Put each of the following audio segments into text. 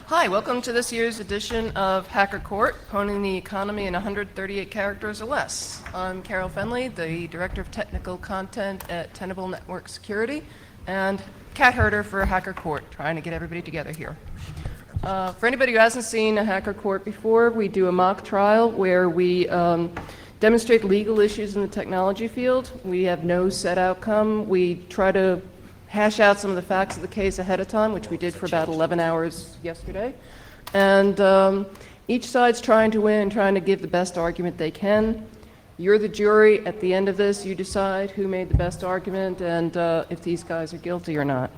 Hi, welcome to this year's edition of Hacker Court, Honing the Economy in 138 Characters or Less. I'm Carol Fenley, the Director of Technical Content at Tenable Network Security, and cat herder for Hacker Court, trying to get everybody together here. For anybody who hasn't seen a Hacker Court before, we do a mock trial where we demonstrate legal issues in the technology field. We have no set outcome. We try to hash out some of the facts of the case ahead of time, which we did for about 11 hours yesterday. And each side's trying to win, trying to give the best argument they can. You're the jury. At the end of this, you decide who made the best argument and if these guys are guilty or not.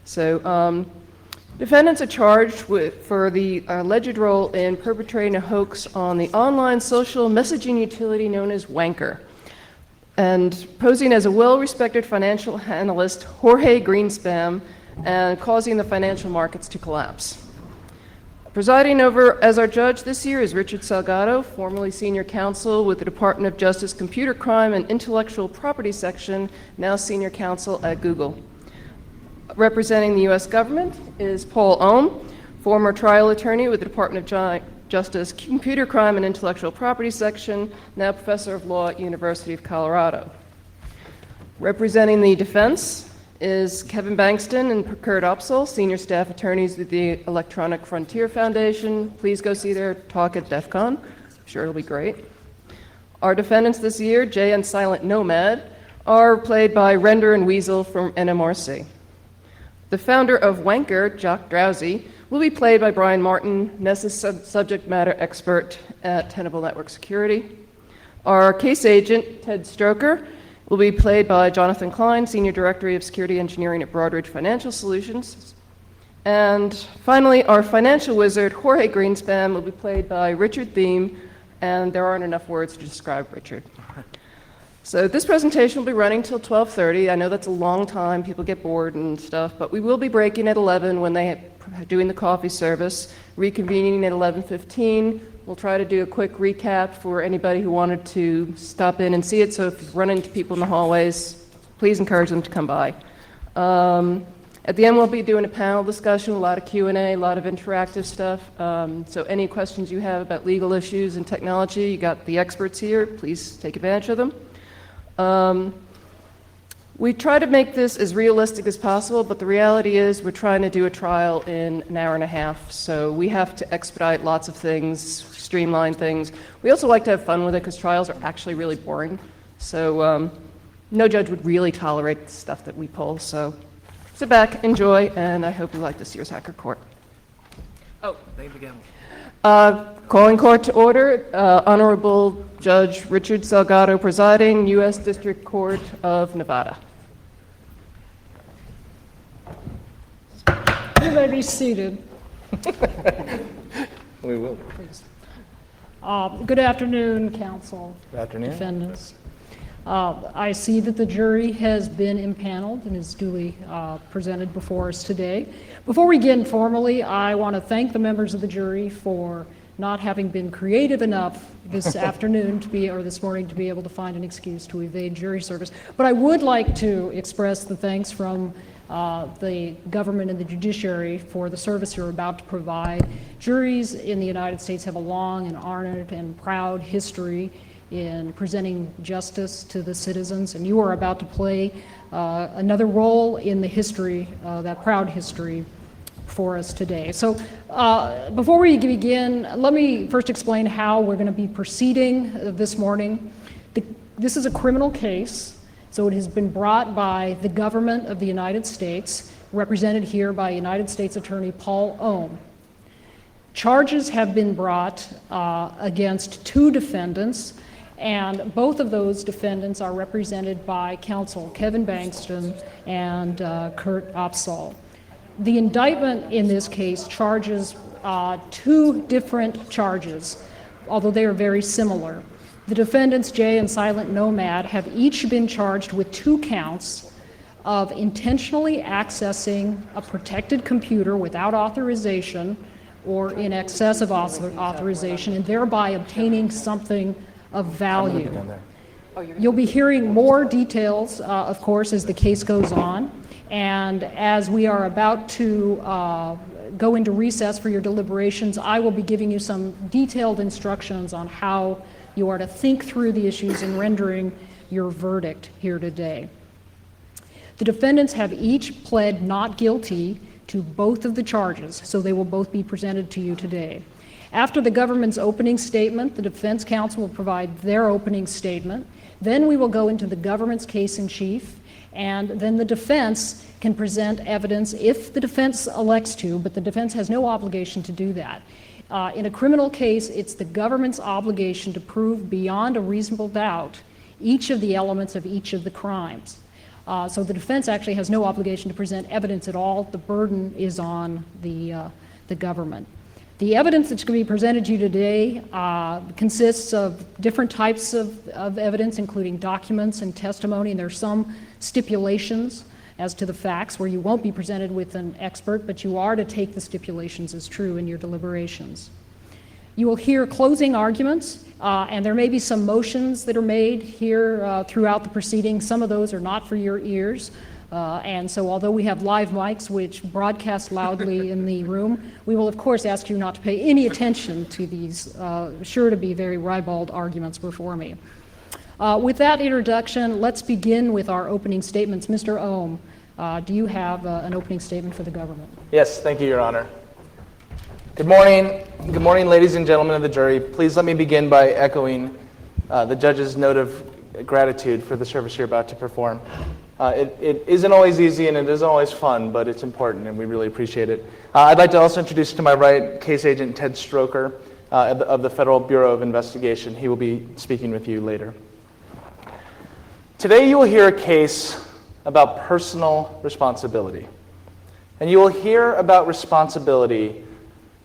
So defendants are charged for the alleged role in perpetrating a hoax on the online social messaging utility known as WANKER, and posing as a well-respected financial analyst, Jorge Greenspam, and causing the financial markets to collapse. Presiding over as our judge this year is Richard Salgado, formerly senior counsel with the Department of Justice Computer Crime and Intellectual Property Section, now senior counsel at Google. Representing the U.S. government is Paul Ohm, former trial attorney with the Department of Justice Computer Crime and Intellectual Property Section, now professor of law at University of Colorado. Representing the defense is Kevin Bankston and Kurt Opsahl, senior staff attorneys with the Electronic Frontier Foundation. Please go see their talk at DEF CON. I'm sure it'll be great. Our defendants this year, Jay and Silent Nomad, are played by Render and Weasel from NMRC. The founder of WANKER, Jock Drowsy, will be played by Brian Martin, Nessus subject matter expert at Tenable Network Security. Our case agent, Ted Stroker, will be played by Jonathan Klein, Senior Director of Security Engineering at Broadridge Financial Solutions. And finally, our financial wizard, Jorge Greenspan, will be played by Richard Thiem, and there aren't enough words to describe Richard. So this presentation will be running till 12:30. I know that's a long time, people get bored and stuff, but we will be breaking at 11 when they're doing the coffee service, reconvening at 11:15. We'll try to do a quick recap for anybody who wanted to stop in and see it, so if you run into people in the hallways, please encourage them to come by. At the end, we'll be doing a panel discussion, a lot of Q&A, a lot of interactive stuff. So any questions you have about legal issues and technology, you got the experts here, please take advantage of them. We try to make this as realistic as possible, but the reality is we're trying to do a trial in an hour and a half, so we have to expedite lots of things, streamline things. We also like to have fun with it because trials are actually really boring, so no judge would really tolerate the stuff that we pull, so sit back, enjoy, and I hope you like this year's Hacker Court. Oh, name again. Calling court to order, Honorable Judge Richard Salgado presiding, U.S. District Court of Nevada. You may be seated. We will. Please. Good afternoon, counsel. Good afternoon. Defendants. I see that the jury has been impaneled and is duly presented before us today. Before we begin formally, I want to thank the members of the jury for not having been creative enough this afternoon to be, or this morning, to be able to find an excuse to evade jury service. But I would like to express the thanks from the government and the judiciary for the service you're about to provide. Juries in the United States have a long and honored and proud history in presenting justice to the citizens, and you are about to play another role in the history, that proud history, for us today. So before we begin, let me first explain how we're going to be proceeding this morning. This is a criminal case, so it has been brought by the government of the United States, represented here by United States Attorney Paul Ohm. Charges have been brought against two defendants, and both of those defendants are represented by counsel Kevin Bankston and Kurt Opsahl. The indictment in this case charges two different charges, although they are very similar. The defendants, Jay and Silent Nomad, have each been charged with 2 counts of intentionally accessing a protected computer without authorization or in excess of authorization, and thereby obtaining something of value. You'll be hearing more details, of course, as the case goes on. And as we are about to go into recess for your deliberations, I will be giving you some detailed instructions on how you are to think through the issues in rendering your verdict here today. The defendants have each pled not guilty to both of the charges, so they will both be presented to you today. After the government's opening statement, the defense counsel will provide their opening statement. Then we will go into the government's case in chief, and then the defense can present evidence if the defense elects to, but the defense has no obligation to do that. In a criminal case, it's the government's obligation to prove beyond a reasonable doubt each of the elements of each of the crimes. So the defense actually has no obligation to present evidence at all. The burden is on the government. The evidence that's going to be presented to you today consists of different types of evidence, including documents and testimony, and there are some stipulations as to the facts where you won't be presented with an expert, but you are to take the stipulations as true in your deliberations. You will hear closing arguments, and there may be some motions that are made here throughout the proceedings. Some of those are not for your ears. And so although we have live mics which broadcast loudly in the room, we will of course ask you not to pay any attention to these sure to be very ribald arguments before me. With that introduction, let's begin with our opening statements. Mr. Ohm, do you have an opening statement for the government? Yes, thank you, Your Honor. Good morning. Good morning, ladies and gentlemen of the jury. Please let me begin by echoing the judge's note of gratitude for the service you're about to perform. It isn't always easy and it isn't always fun, but it's important and we really appreciate it. I'd like to also introduce to my right Case Agent Ted Stroker of the Federal Bureau of Investigation. He will be speaking with you later. Today you will hear a case about personal responsibility. And you will hear about responsibility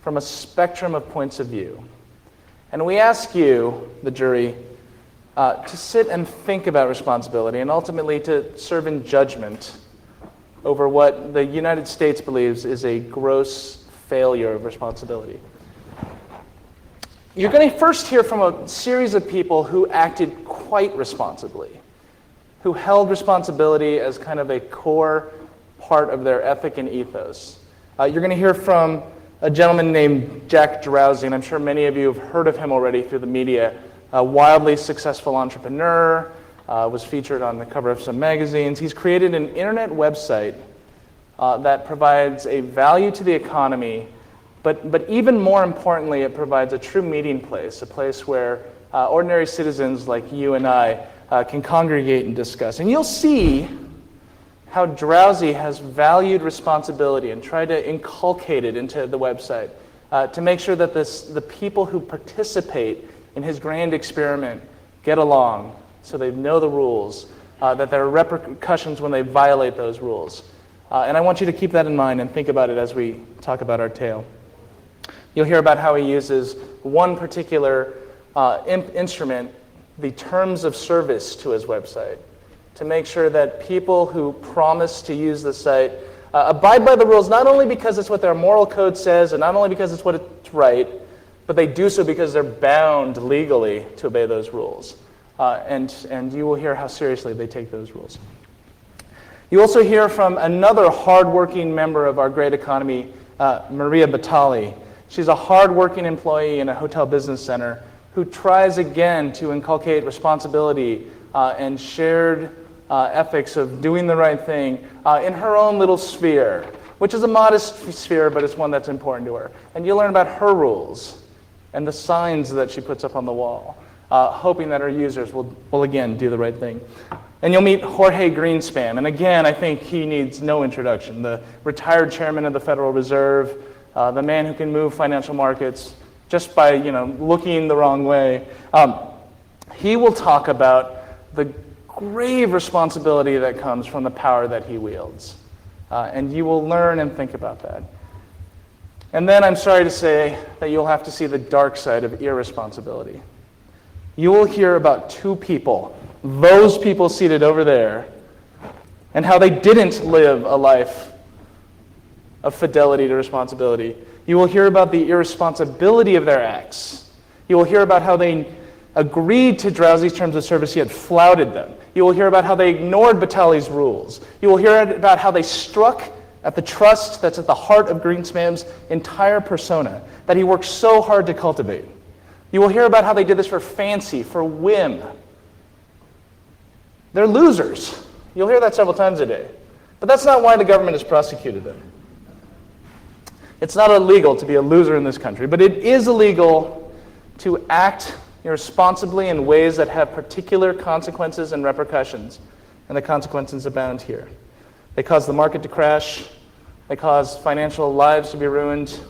from a spectrum of points of view. And we ask you, the jury, to sit and think about responsibility and ultimately to serve in judgment over what the United States believes is a gross failure of responsibility. You're going to first hear from a series of people who acted quite responsibly, who held responsibility as kind of a core part of their ethic and ethos. You're going to hear from a gentleman named Jack Drowsy, and I'm sure many of you have heard of him already through the media. A wildly successful entrepreneur, was featured on the cover of some magazines. He's created an internet website that provides a value to the economy, but even more importantly, it provides a true meeting place, a place where ordinary citizens like you and I can congregate and discuss. And you'll see how Drowsy has valued responsibility and tried to inculcate it into the website to make sure that the people who participate in his grand experiment get along so they know the rules, that there are repercussions when they violate those rules. And I want you to keep that in mind and think about it as we talk about our tale. You'll hear about how he uses one particular instrument, the terms of service to his website, to make sure that people who promise to use the site abide by the rules, not only because it's what their moral code says and not only because it's what it's right, but they do so because they're bound legally to obey those rules. And you will hear how seriously they take those rules. You also hear from another hardworking member of our great economy, Maria Batali. She's a hardworking employee in a hotel business center who tries again to inculcate responsibility and shared ethics of doing the right thing in her own little sphere, which is a modest sphere, but it's one that's important to her. And you'll learn about her rules and the signs that she puts up on the wall, hoping that her users will again do the right thing. And you'll meet Jorge Greenspan, and again, I think he needs no introduction. The retired chairman of the Federal Reserve, the man who can move financial markets just by looking the wrong way. He will talk about the grave responsibility that comes from the power that he wields, and you will learn and think about that. And then I'm sorry to say that you'll have to see the dark side of irresponsibility. You will hear about two people, those people seated over there, and how they didn't live a life of fidelity to responsibility. You will hear about the irresponsibility of their acts. You will hear about how they agreed to Drowsy's terms of service, yet flouted them. You will hear about how they ignored Batali's rules. You will hear about how they struck at the trust that's at the heart of GREENSPAM's entire persona that he worked so hard to cultivate. You will hear about how they did this for fancy, for whim. They're losers. You'll hear that several times a day. But that's not why the government has prosecuted them. It's not illegal to be a loser in this country, but it is illegal to act irresponsibly in ways that have particular consequences and repercussions, and the consequences abound here. They cause the market to crash, they cause financial lives to be ruined,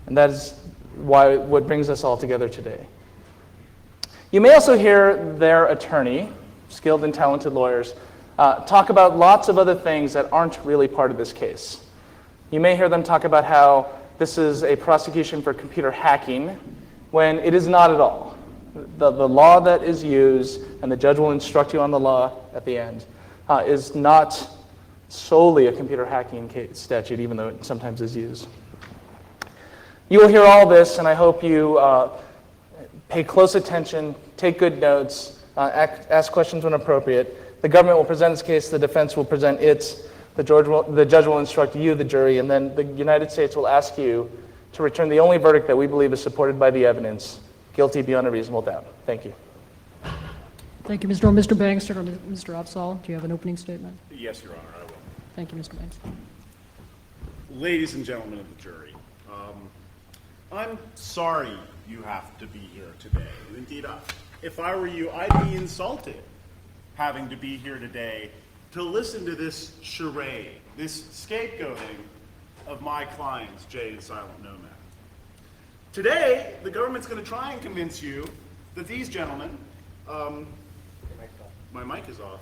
and that is what brings us all together today. You may also hear their attorney, skilled and talented lawyers, talk about lots of other things that aren't really part of this case. You may hear them talk about how this is a prosecution for computer hacking, when it is not at all. The law that is used, and the judge will instruct you on the law at the end, is not solely a computer hacking statute, even though it sometimes is used. You will hear all this, and I hope you pay close attention, take good notes, ask questions when appropriate. The government will present its case, the defense will present its, the judge will instruct you, the jury, and then the United States will ask you to return the only verdict that we believe is supported by the evidence, guilty beyond a reasonable doubt. Thank you. Thank you, Mr. Dorn. Mr. Banks or Mr. Opsahl, do you have an opening statement? Yes, Your Honor, I will. Thank you, Mr. Banks. Ladies and gentlemen of the jury, I'm sorry you have to be here today. Indeed, if I were you, I'd be insulted having to be here today to listen to this charade, this scapegoating of my clients, Jay and Silent Nomad. Today, the government's going to try and convince you that these gentlemen, my mic is off.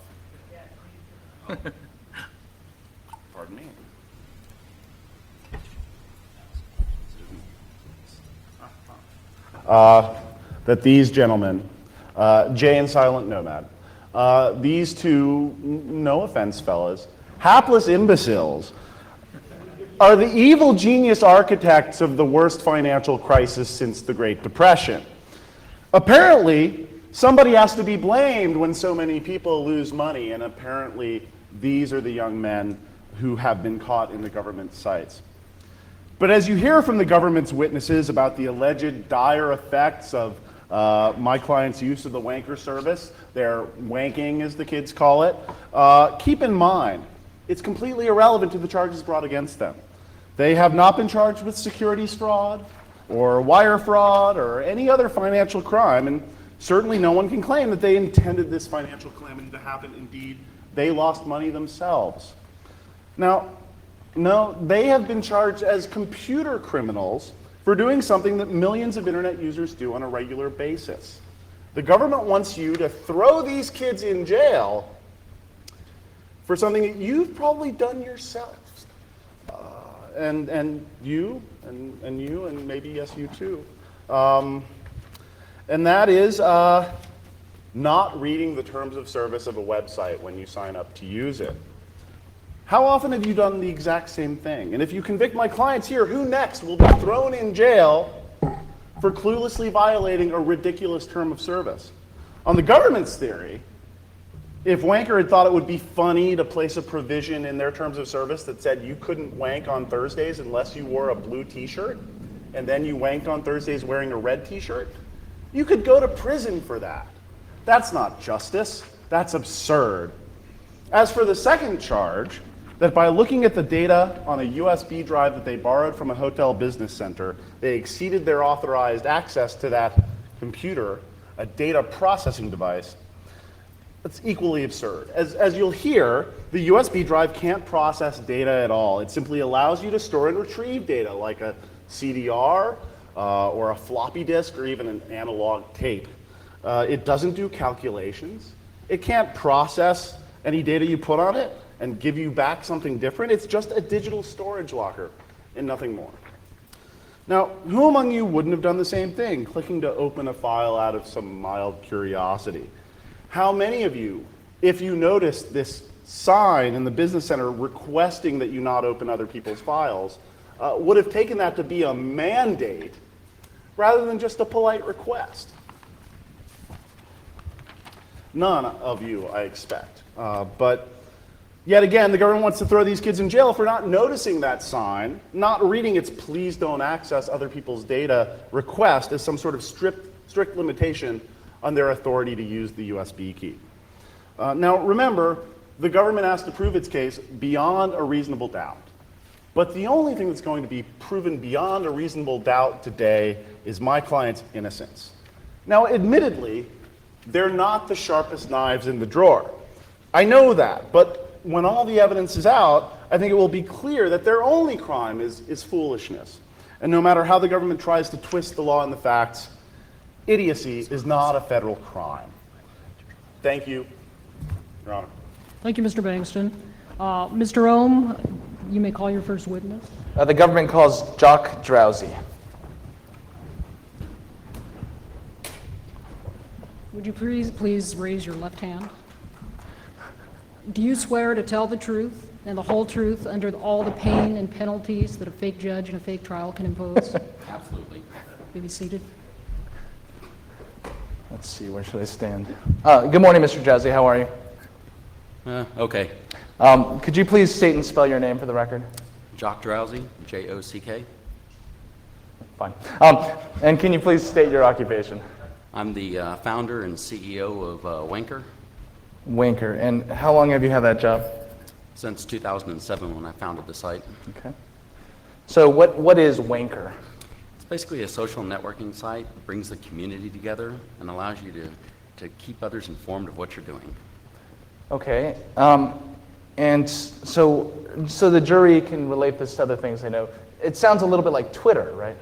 Oh. Pardon me. That these gentlemen, Jay and Silent Nomad, these two, no offense fellas, hapless imbeciles, are the evil genius architects of the worst financial crisis since the Great Depression. Apparently, somebody has to be blamed when so many people lose money, and apparently these are the young men who have been caught in the government's sights. But as you hear from the government's witnesses about the alleged dire effects of my client's use of the WANKER service, their wanking as the kids call it, keep in mind, it's completely irrelevant to the charges brought against them. They have not been charged with securities fraud or wire fraud or any other financial crime, and certainly no one can claim that they intended this financial calamity to happen. Indeed, they lost money themselves. Now, no, they have been charged as computer criminals for doing something that millions of internet users do on a regular basis. The government wants you to throw these kids in jail for something that you've probably done yourself. And you, and maybe yes, you too. And that is not reading the terms of service of a website when you sign up to use it. How often have you done the exact same thing? And if you convict my clients here, who next will be thrown in jail for cluelessly violating a ridiculous term of service? On the government's theory, if WANKER had thought it would be funny to place a provision in their terms of service that said you couldn't wank on Thursdays unless you wore a blue t-shirt, and then you wanked on Thursdays wearing a red t-shirt, you could go to prison for that. That's not justice. That's absurd. As for the second charge, that by looking at the data on a USB drive that they borrowed from a hotel business center, they exceeded their authorized access to that computer, a data processing device, that's equally absurd. As you'll hear, the USB drive can't process data at all. It simply allows you to store and retrieve data like a CDR or a floppy disk or even an analog tape. It doesn't do calculations. It can't process any data you put on it and give you back something different. It's just a digital storage locker and nothing more. Now, who among you wouldn't have done the same thing, clicking to open a file out of some mild curiosity? How many of you, if you noticed this sign in the business center requesting that you not open other people's files, would have taken that to be a mandate rather than just a polite request? None of you, I expect. But Yet again, the government wants to throw these kids in jail for not noticing that sign, not reading its please don't access other people's data request as some sort of strict limitation on their authority to use the USB key. Now remember, the government has to prove its case beyond a reasonable doubt. But the only thing that's going to be proven beyond a reasonable doubt today is my client's innocence. Now admittedly, they're not the sharpest knives in the drawer. I know that, but when all the evidence is out, I think it will be clear that their only crime is foolishness. And no matter how the government tries to twist the law and the facts, idiocy is not a federal crime. Thank you, Your Honor. Thank you, Mr. Bankston. Mr. Ohm, you may call your first witness. The government calls Jock Drowsy. Would you please raise your left hand? Do you swear to tell the truth and the whole truth under all the pain and penalties that a fake judge and a fake trial can impose? Absolutely. You be seated. Let's see, where should I stand? Good morning, Mr. Drowsy. How are you? Okay. Could you please state and spell your name for the record? Jock Drowsy, J-O-C-K. Fine. And can you please state your occupation? I'm the founder and CEO of WANKER WANKER. And how long have you had that job? since 2007 when I founded the site. Okay. So what is WANKER? It's basically a social networking site that brings the community together and allows you to keep others informed of what you're doing. Okay. And so the jury can relate this to other things they know. It sounds a little bit like Twitter, right?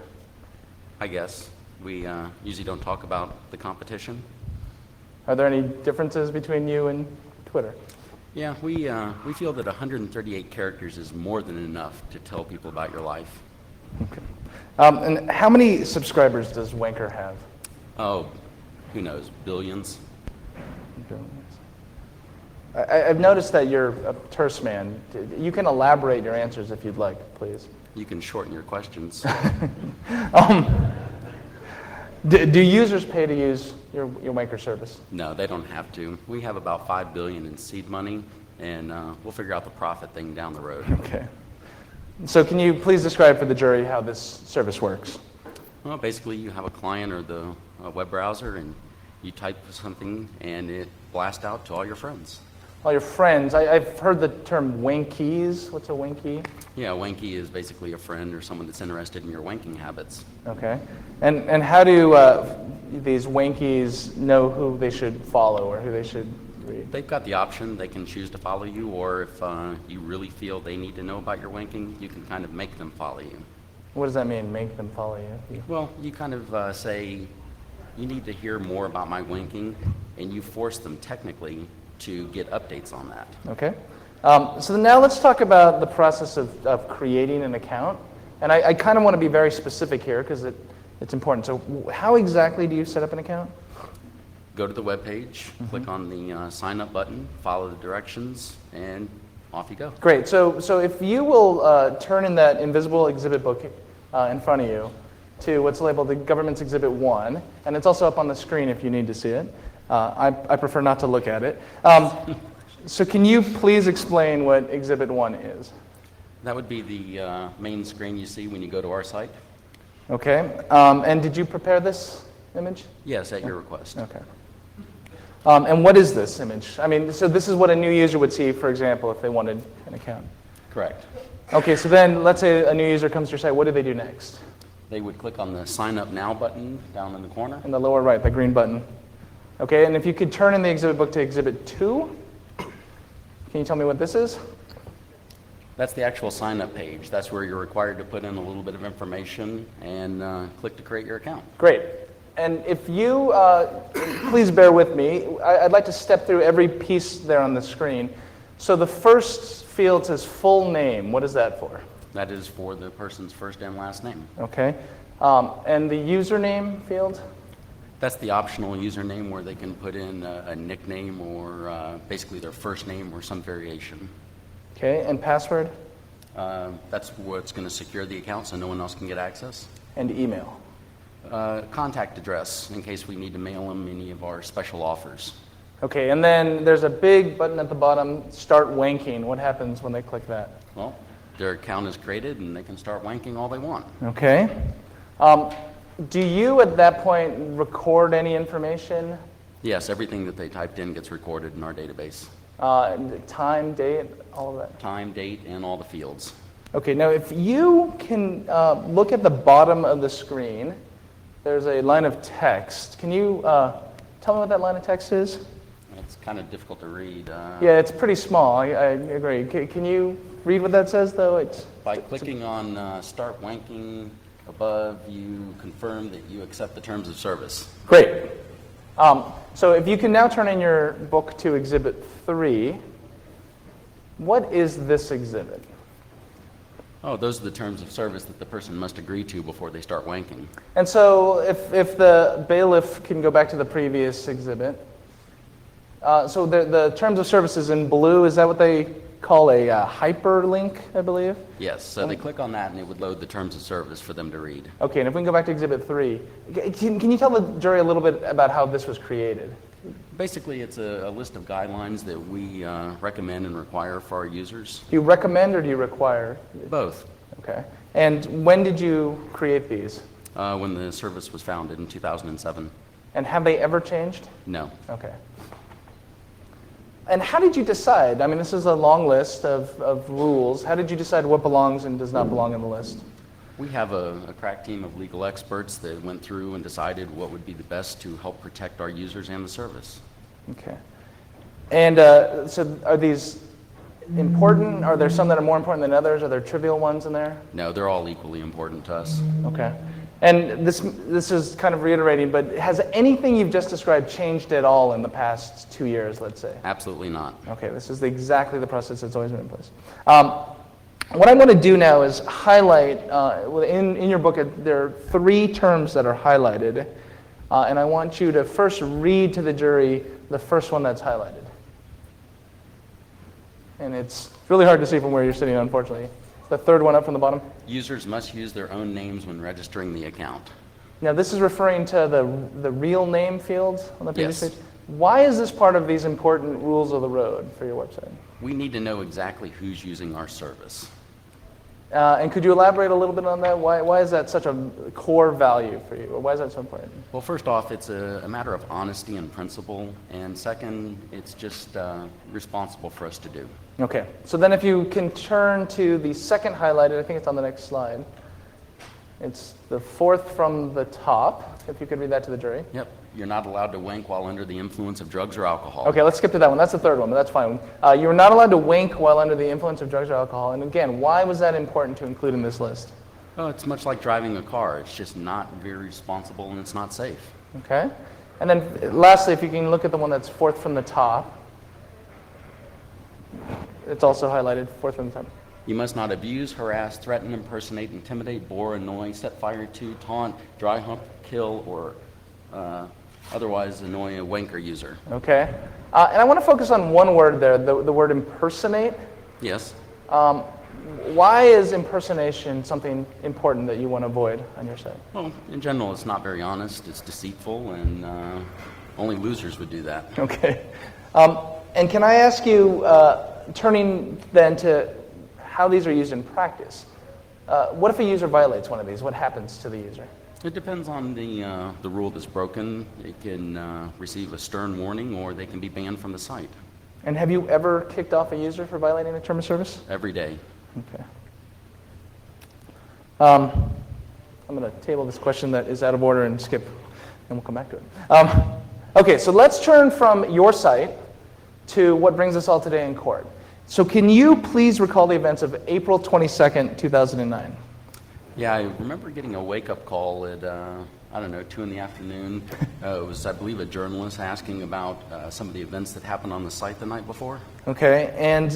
I guess. We usually don't talk about the competition. Are there any differences between you and Twitter? Yeah, we feel that 138 characters is more than enough to tell people about your life. Okay. And how many subscribers does WANKER have? Oh, who knows, billions. I've noticed that you're a terse man. You can elaborate your answers if you'd like, please. You can shorten your questions. Do users pay to use your WANKER service? No, they don't have to. We have about $5 billion in seed money, and we'll figure out the profit thing down the road. Okay. So can you please describe for the jury how this service works? Well, basically, you have a client or the web browser, and you type something, and it blasts out to all your friends. All your friends. I've heard the term wankies. What's a wanky? Yeah, a wanky is basically a friend or someone that's interested in your wanking habits. Okay. And how do these wankies know who they should follow or who they should read? They've got the option. They can choose to follow you, or if you really feel they need to know about your wanking, you can kind of make them follow you. What does that mean, make them follow you? Well, you kind of say, you need to hear more about my wanking, and you force them technically to get updates on that. Okay. So now let's talk about the process of creating an account. And I kind of want to be very specific here because it's important. So how exactly do you set up an account? Go to the web page, click on the sign up button, follow the directions, and off you go. Great. So if you will turn in that invisible exhibit book in front of you to what's labeled the Government's Exhibit 1, and it's also up on the screen if you need to see it. I prefer not to look at it. So can you please explain what Exhibit 1 is? That would be the main screen you see when you go to our site. Okay. And did you prepare this image? Yes, at your request. Okay. And what is this image? I mean, so this is what a new user would see, for example, if they wanted an account. Correct. Okay, so then let's say a new user comes to your site. What do they do next? They would click on the sign up now button down in the corner. In the lower right, the green button. Okay, and if you could turn in the exhibit book to Exhibit 2, can you tell me what this is? That's the actual sign up page. That's where you're required to put in a little bit of information and click to create your account. Great. And if you, please bear with me, I'd like to step through every piece there on the screen. So the first field says full name. What is that for? That is for the person's first and last name. Okay. And the username field? That's the optional username where they can put in a nickname or basically their first name or some variation. Okay, and password? That's what's going to secure the account so no one else can get access. And email? Contact address in case we need to mail them any of our special offers. Okay, and then there's a big button at the bottom, start wanking. What happens when they click that? Well, their account is created and they can start wanking all they want. Okay. Do you, at that point, record any information? Yes, everything that they typed in gets recorded in our database. Time, date, all of that? Time, date, and all the fields. Okay, now if you can look at the bottom of the screen, there's a line of text. Can you tell me what that line of text is? It's kind of difficult to read. Yeah, it's pretty small, I agree. Can you read what that says, though? By clicking on Start Wanking above, you confirm that you accept the terms of service. Great. So if you can now turn in your book to Exhibit 3, what is this exhibit? Oh, those are the terms of service that the person must agree to before they start wanking. And so if the bailiff can go back to the previous exhibit, so the terms of service is in blue. Is that what they call a hyperlink, I believe? Yes, so they click on that and it would load the terms of service for them to read. Okay, and if we can go back to Exhibit 3, can you tell the jury a little bit about how this was created? Basically, it's a list of guidelines that we recommend and require for our users. Do you recommend or do you require? Both. Okay. And when did you create these? When the service was founded in 2007. And have they ever changed? No. Okay. And how did you decide? I mean, this is a long list of rules. How did you decide what belongs and does not belong in the list? We have a crack team of legal experts that went through and decided what would be the best to help protect our users and the service. Okay. And so are these important? Are there some that are more important than others? Are there trivial ones in there? No, they're all equally important to us. Okay. And this is kind of reiterating, but has anything you've just described changed at all in the past 2 years, let's say? Absolutely not. Okay, this is exactly the process that's always been in place. What I'm going to do now is highlight, in your book, there are 3 terms that are highlighted, and I want you to first read to the jury the first one that's highlighted. And it's really hard to see from where you're sitting, unfortunately. The third one up from the bottom. Users must use their own names when registering the account. Now, this is referring to the real name field on the previous Yes. page. Why is this part of these important rules of the road for your website? We need to know exactly who's using our service. And could you elaborate a little bit on that? Why is that such a core value for you? Or why is that so important? Well, first off, it's a matter of honesty and principle, and second, it's just responsible for us to do. Okay, so then if you can turn to the second highlighted, I think it's on the next slide. It's the fourth from the top, if you could read that to the jury. Yep, you're not allowed to wank while under the influence of drugs or alcohol. Okay, let's skip to that one. That's the third one, but that's fine. You're not allowed to wank while under the influence of drugs or alcohol. And again, why was that important to include in this list? Oh, it's much like driving a car. It's just not very responsible and it's not safe. Okay, and then lastly, if you can look at the one that's fourth from the top. It's also highlighted, fourth from the top. You must not abuse, harass, threaten, impersonate, intimidate, bore, annoy, set fire to, taunt, dry hump, kill, or otherwise annoy a wanker user. Okay, and I want to focus on one word there, the word impersonate. Yes. Why is impersonation something important that you want to avoid on your site? Well, in general, it's not very honest. It's deceitful, and only losers would do that. Okay, and can I ask you, turning then to how these are used in practice, what if a user violates one of these? What happens to the user? It depends on the rule that's broken. It can receive a stern warning, or they can be banned from the site. And have you ever kicked off a user for violating a term of service? Every day. Okay. I'm going to table this question that is out of order and skip, and we'll come back to it. Okay, so let's turn from your site to what brings us all today in court. So can you please recall the events of April 22nd, 2009? Yeah, I remember getting a wake-up call at, 2 in the afternoon. It was, I believe, a journalist asking about some of the events that happened on the site the night before. Okay, and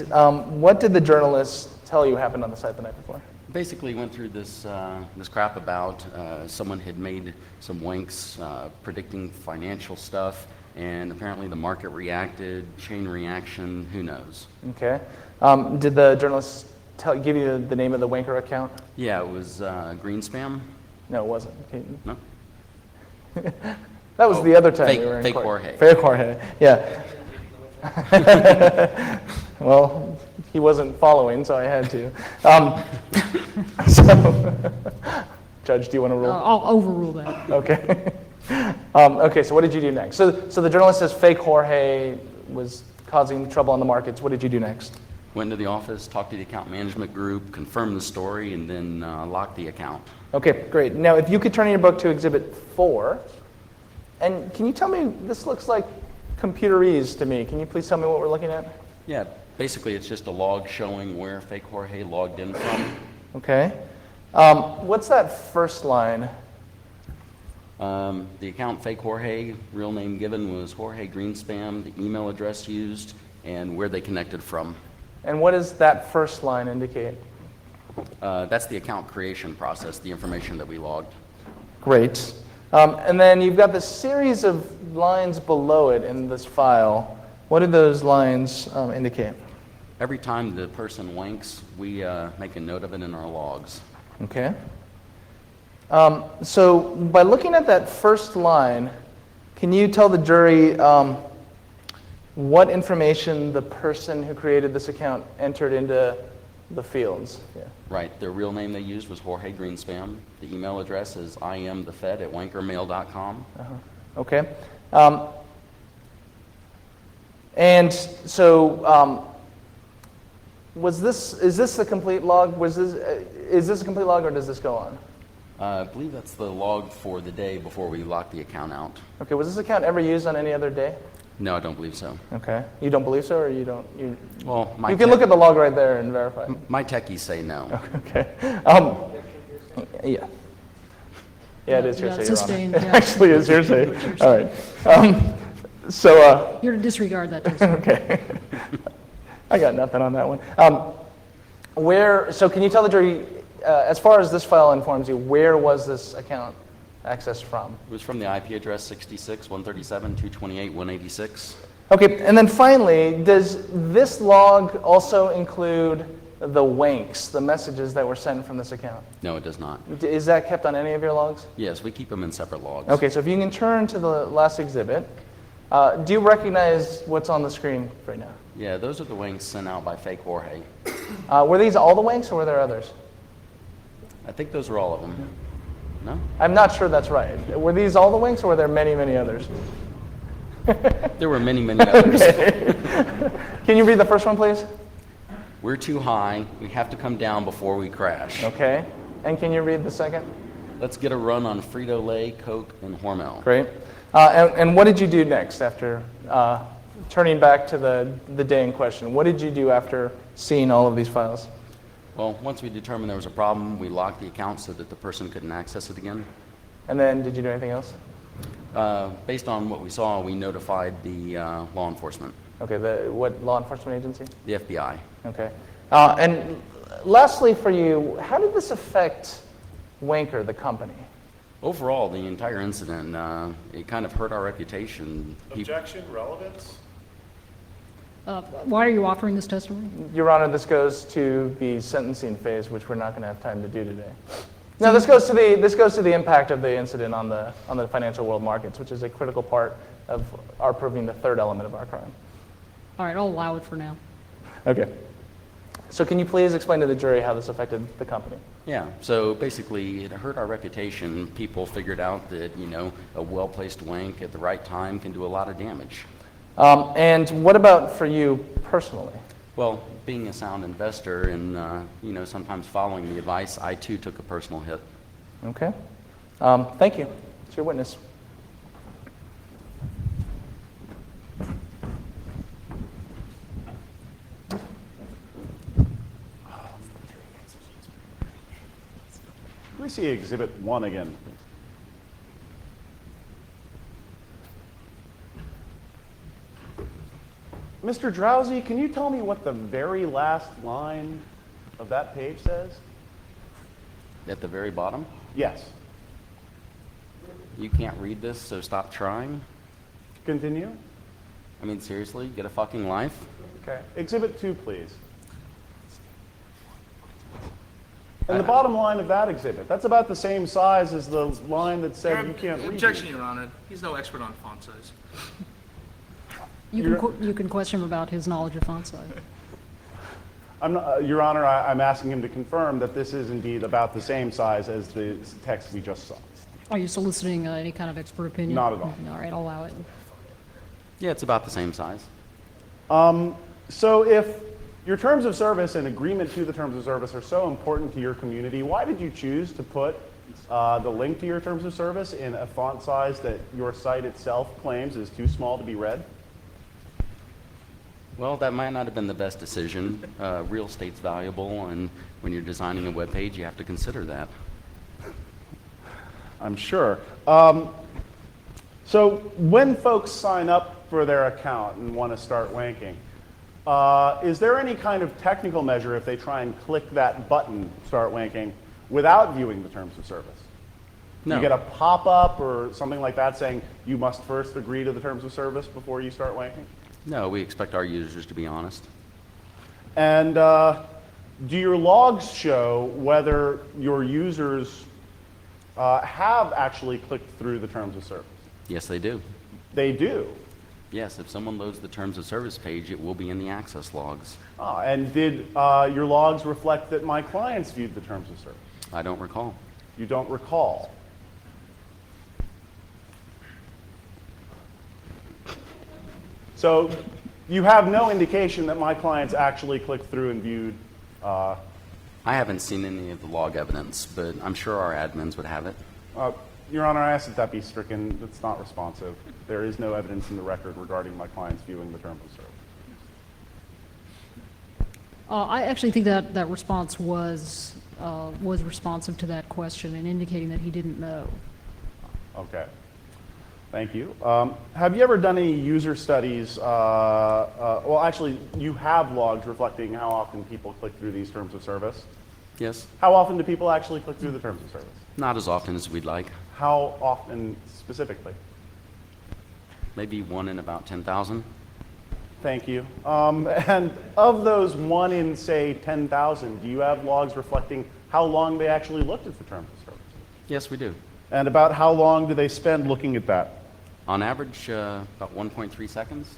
what did the journalist tell you happened on the site the night before? Basically went through this crap about someone had made some wanks predicting financial stuff, and apparently the market reacted, chain reaction, who knows. Okay. Did the journalist give you the name of the WANKER account? Yeah, it was GREENSPAM. No, it wasn't. Okay. No? That was the other time fake- we were in fake court. Jorge. Fake Jorge, yeah. Well, he wasn't following, so I had to. So, Judge, do you want to rule? I'll overrule that. Okay. Okay, so what did you do next? So the journalist says fake Jorge was causing trouble on the markets. What did you do next? Went to the office, talked to the account management group, confirmed the story, and then locked the account. Okay, great. Now, if you could turn in your book to Exhibit 4, and can you tell me, this looks like computerese to me. Can you please tell me what we're looking at? Yeah, basically it's just a log showing where fake Jorge logged in from. Okay. What's that first line? The account fake Jorge, real name given was Jorge Greenspan, the email address used, and where they connected from. And what does that first line indicate? That's the account creation process, the information that we logged. Great. And then you've got this series of lines below it in this file. What do those lines indicate? Every time the person wanks, we make a note of it in our logs. Okay. So by looking at that first line, can you tell the jury what information the person who created this account entered into the fields? Yeah. Right, the real name they used was Jorge Greenspan. The email address is imthefed@wankermail.com. Okay. And so is this the complete log? Is this a complete log, or does this go on? I believe that's the log for the day before we locked the account out. Okay, was this account ever used on any other day? No, I don't believe so. Okay. You don't believe so, or you don't? Well, You can look at the log right there and verify. my techies say no. Okay. Yeah. Yeah, it is Yeah, hearsay, it's Your Honor. sustained, It yeah. actually is hearsay. All right. So, You're to disregard that testimony. okay. I got nothing on that one. So can you tell the jury, as far as this file informs you, where was this account accessed from? It was from the IP address 66.137.228.186. Okay, and then finally, does this log also include the WANKs, the messages that were sent from this account? No, it does not. Is that kept on any of your logs? Yes, we keep them in separate logs. Okay, so if you can turn to the last exhibit, do you recognize what's on the screen right now? Yeah, those are the wanks sent out by fake Jorge. Were these all the WANKs, or were there others? I think those are all of them. No? I'm not sure that's right. Were these all the WANKs, or were there many, many others? There were many, many others. Can you read the first one, please? We're too high. We have to come down before we crash. Okay. And can you read the second? Let's get a run on Frito-Lay, Coke, and Hormel. Great. And what did you do next after turning back to the day in question? What did you do after seeing all of these files? Well, once we determined there was a problem, we locked the account so that the person couldn't access it again. And then did you do anything else? Based on what we saw, we notified the law enforcement, Okay, what law enforcement agency? the FBI. Okay. And lastly for you, how did this affect Wanker, the company? Overall, the entire incident, it kind of hurt our reputation. Objection, relevance? Why are you offering this testimony? Your Honor, this goes to the sentencing phase, which we're not going to have time to do today. No, this goes to the impact of the incident on the financial world markets, which is a critical part of our proving the third element of our crime. All right, I'll allow it for now. Okay. So can you please explain to the jury how this affected the company? Yeah, so basically it hurt our reputation. People figured out that, a well-placed wank at the right time can do a lot of damage. And what about for you personally? Well, being a sound investor and, sometimes following the advice, I too took a personal hit. Okay. Thank you. It's your witness. Let me see Exhibit 1 again. Mr. Drowsy, can you tell me what the very last line of that page says? At the very bottom, Yes. you can't read this, so stop trying. Continue. I mean, seriously, get a fucking life. Okay. Exhibit 2, please. And the bottom line of that exhibit, that's about the same size as the line that said you can't read. Objection, Your Honor. He's no expert on font size. You can question him about his knowledge of font size. I'm not, Your Honor, I'm asking him to confirm that this is indeed about the same size as the text we just saw. Are you soliciting any kind of expert opinion? Not at all. All right, I'll allow it. Yeah, it's about the same size. So if your terms of service and agreement to the terms of service are so important to your community, why did you choose to put the link to your terms of service in a font size that your site itself claims is too small to be read? Well, that might not have been the best decision. Real estate's valuable, and when you're designing a web page, you have to consider that. I'm sure. So when folks sign up for their account and want to start wanking, is there any kind of technical measure if they try and click that button, start wanking, without viewing the terms of service? No. You get a pop-up or something like that saying you must first agree to the terms of service before you start wanking? No, we expect our users to be honest. And do your logs show whether your users have actually clicked through the terms of service? Yes, they do. They do. Yes, if someone loads the terms of service page, it will be in the access logs. And did your logs reflect that my clients viewed the terms of service? I don't recall. You don't recall. So you have no indication that my clients actually clicked through and viewed. I haven't seen any of the log evidence, but I'm sure our admins would have it. Your Honor, I ask that that be stricken. It's not responsive. There is no evidence in the record regarding my clients viewing the terms of service. I actually think that that response was responsive to that question and indicating that he didn't know. Okay. Thank you. Have you ever done any user studies? Well, actually, you have logs reflecting how often people click through these terms of service. Yes, How often do people actually click through the terms of service? not as often as we'd like. How often specifically? Maybe 1 in about 10,000. Thank you. And of those 1 in, say, 10,000, do you have logs reflecting how long they actually looked at the terms of service? Yes, we do. And about how long do they spend looking at that? On average, about 1.3 seconds.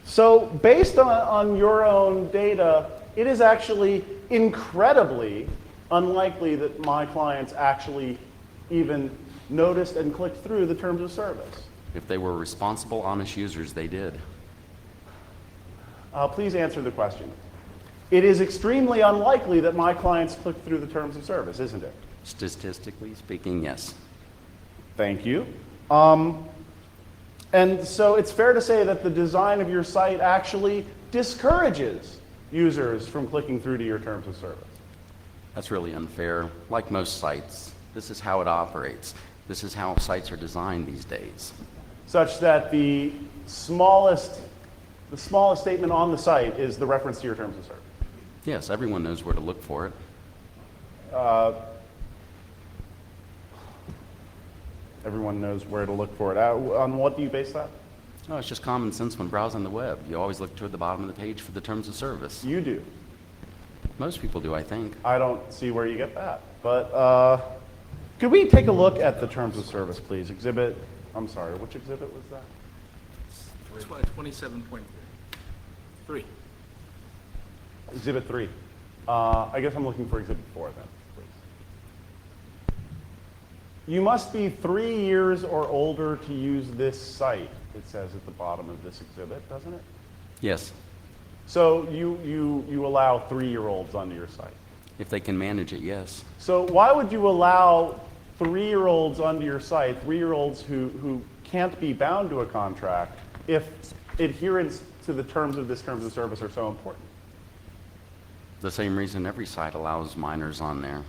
So based on your own data, it is actually incredibly unlikely that my clients actually even noticed and clicked through the terms of service. If they were responsible, honest users, they did. Please answer the question. It is extremely unlikely that my clients clicked through the terms of service, isn't it? Statistically speaking, yes. Thank you. And so it's fair to say that the design of your site actually discourages users from clicking through to your terms of service. That's really unfair. Like most sites, this is how it operates. This is how sites are designed these days. Such that the smallest statement on the site is the reference to your terms of service. Yes, everyone knows where to look for it. Everyone knows where to look for it. On what do you base that? Oh, it's just common sense when browsing the web. You always look toward the bottom of the page for the terms of service. You do. Most people do, I think. I don't see where you get that. But could we take a look at the terms of service, please? Exhibit, I'm sorry, which exhibit was that? 27.3. Exhibit 3. I guess I'm looking for Exhibit 4 then, please. You must be 3 years or older to use this site, it says at the bottom of this exhibit, doesn't it? Yes, So you allow 3-year-olds onto your site. if they can manage it, yes. So why would you allow 3-year-olds onto your site, 3-year-olds who can't be bound to a contract, if adherence to the terms of this terms of service are so important? The same reason every site allows minors on there.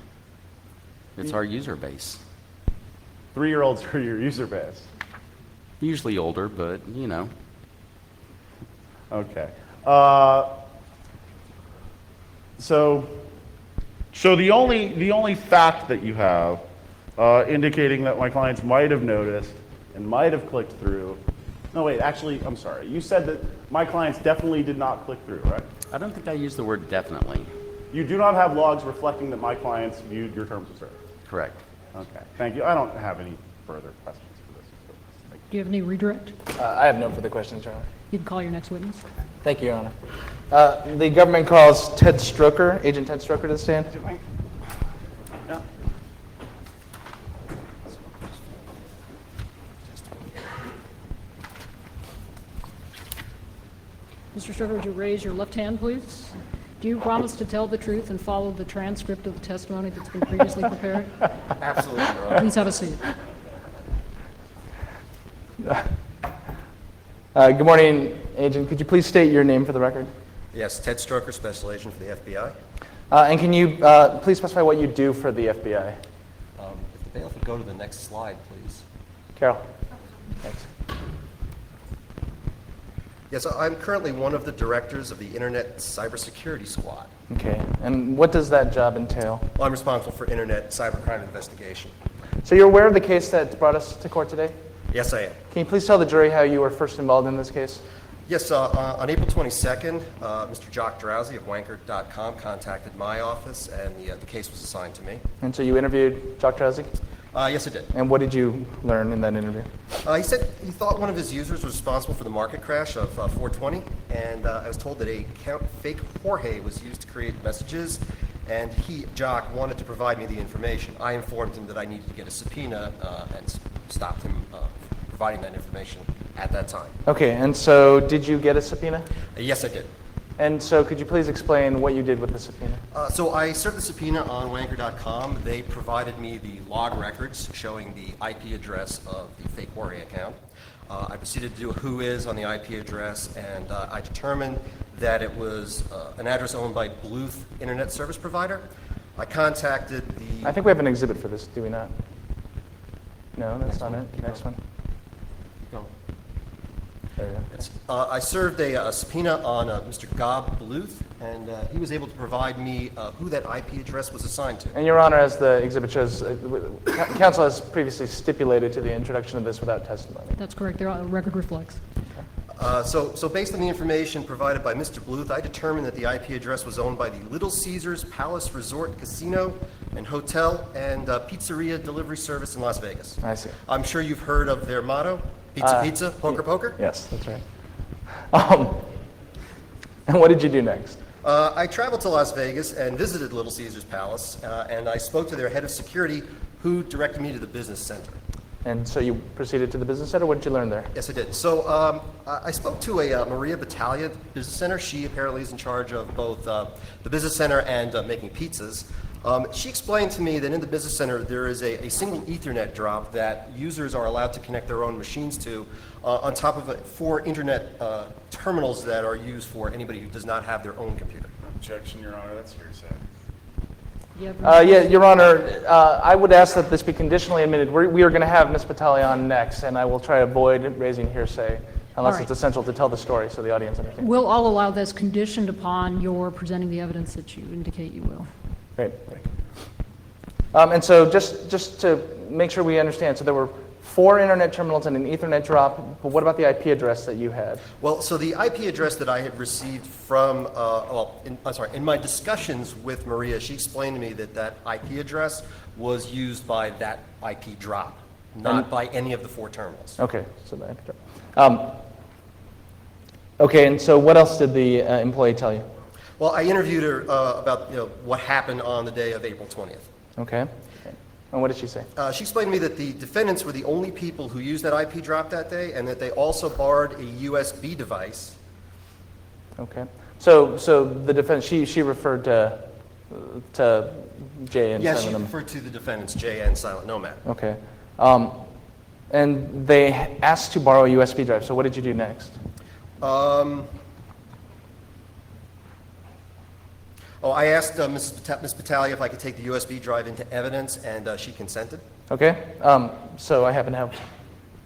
It's our user base. 3-year-olds are your user base. Usually older, but you know. Okay. So the only fact that you have indicating that my clients might have noticed and might have clicked through. No, wait. Actually, I'm sorry. You said that my clients definitely did not click through, right? I don't think I used the word definitely. You do not have logs reflecting that my clients viewed your terms of service. Correct. Okay, thank you. I don't have any further questions for this. Thank Do you have any redirect? I have no further questions, Your Honor. You can call your next witness. Thank you, Your Honor. The government calls Ted Stroker, Agent Ted Stroker, to the stand. you. Yeah. Mr. Stroker, would you raise your left hand, please? Do you promise to tell the truth and follow the transcript of the testimony that's been previously prepared? Absolutely, Your Honor. Please have a seat. Good morning, Agent. Could you please state your name for the record? Yes, Ted Stroker, Special Agent for the FBI. And can you please specify what you do for the FBI? If the bailiff would go to the next slide, please. Carol. Thanks. Yes, I'm currently one of the directors of the Internet Cybersecurity Squad. Okay. And what does that job entail? Well, I'm responsible for Internet cybercrime investigation. So you're aware of the case that brought us to court today? Yes, I am. Can you please tell the jury how you were first involved in this case? Yes, on April 22nd, Mr. Jock Drowsy of WANKER.com contacted my office, and the case was assigned to me. And so you interviewed Dr. Drowsy? Yes, I did. And what did you learn in that interview? He said he thought one of his users was responsible for the market crash of 420, and I was told that a fake Jorge was used to create messages, and he, Jock, wanted to provide me the information. I informed him that I needed to get a subpoena and stopped him providing that information at that time. Okay, and so did you get a subpoena? Yes, I did. And so could you please explain what you did with the subpoena? So I served the subpoena on wanker.com. They provided me the log records showing the IP address of the fake Jorge account. I proceeded to do a whois on the IP address, and I determined that it was an address owned by Bluth Internet Service Provider. I contacted the... I think we have an exhibit for this, do we not? No, that's not it. Next one. No. There you go. Yes. I served a subpoena on Mr. Gob Bluth, and he was able to provide me who that IP address was assigned to. And Your Honor, as the exhibit shows, counsel has previously stipulated to the introduction of this without testimony. That's correct. The record reflects. So based on the information provided by Mr. Bluth, I determined that the IP address was owned by the Little Caesars Palace Resort Casino and Hotel and Pizzeria Delivery Service in Las Vegas. I see. I'm sure you've heard of their motto, pizza, pizza, poker, poker. Yes, that's right. And what did you do next? I traveled to Las Vegas and visited Little Caesars Palace, and I spoke to their head of security, who directed me to the business center. And so you proceeded to the business center. What did you learn there? Yes, I did. So I spoke to a Maria Battaglia business center. She apparently is in charge of both the business center and making pizzas. She explained to me that in the business center there is a single Ethernet drop that users are allowed to connect their own machines to on top of 4 internet terminals that are used for anybody who does not have their own computer. Objection, Your Honor, that's hearsay. Yeah, Your Honor, I would ask that this be conditionally admitted. We are going to have Ms. Battaglia on next, and I will try to avoid raising hearsay unless All right. it's essential to tell the story so the audience understands. We'll all allow this conditioned upon your presenting the evidence that you indicate you will. Great. And so just to make sure we understand, so there were 4 internet terminals and an Ethernet drop, but what about the IP address that you had? Well, so the IP address that I had received from, in my discussions with Maria, she explained to me that that IP address was used by that IP drop, not by any of the 4 terminals. Okay, so the IP drop. Okay, and so what else did the employee tell you? Well, I interviewed her about what happened on the day of April 20th. Okay. And what did she say? She explained to me that the defendants were the only people who used that IP drop that day, and that they also borrowed a USB device. Okay. So the defense, she referred to Jay and Yes, she Simon. referred to the defendants, Jay and Silent Nomad. Okay. And they asked to borrow a USB drive. So what did you do next? I asked Ms. Battaglia if I could take the USB drive into evidence, and she consented. Okay. So I happen to have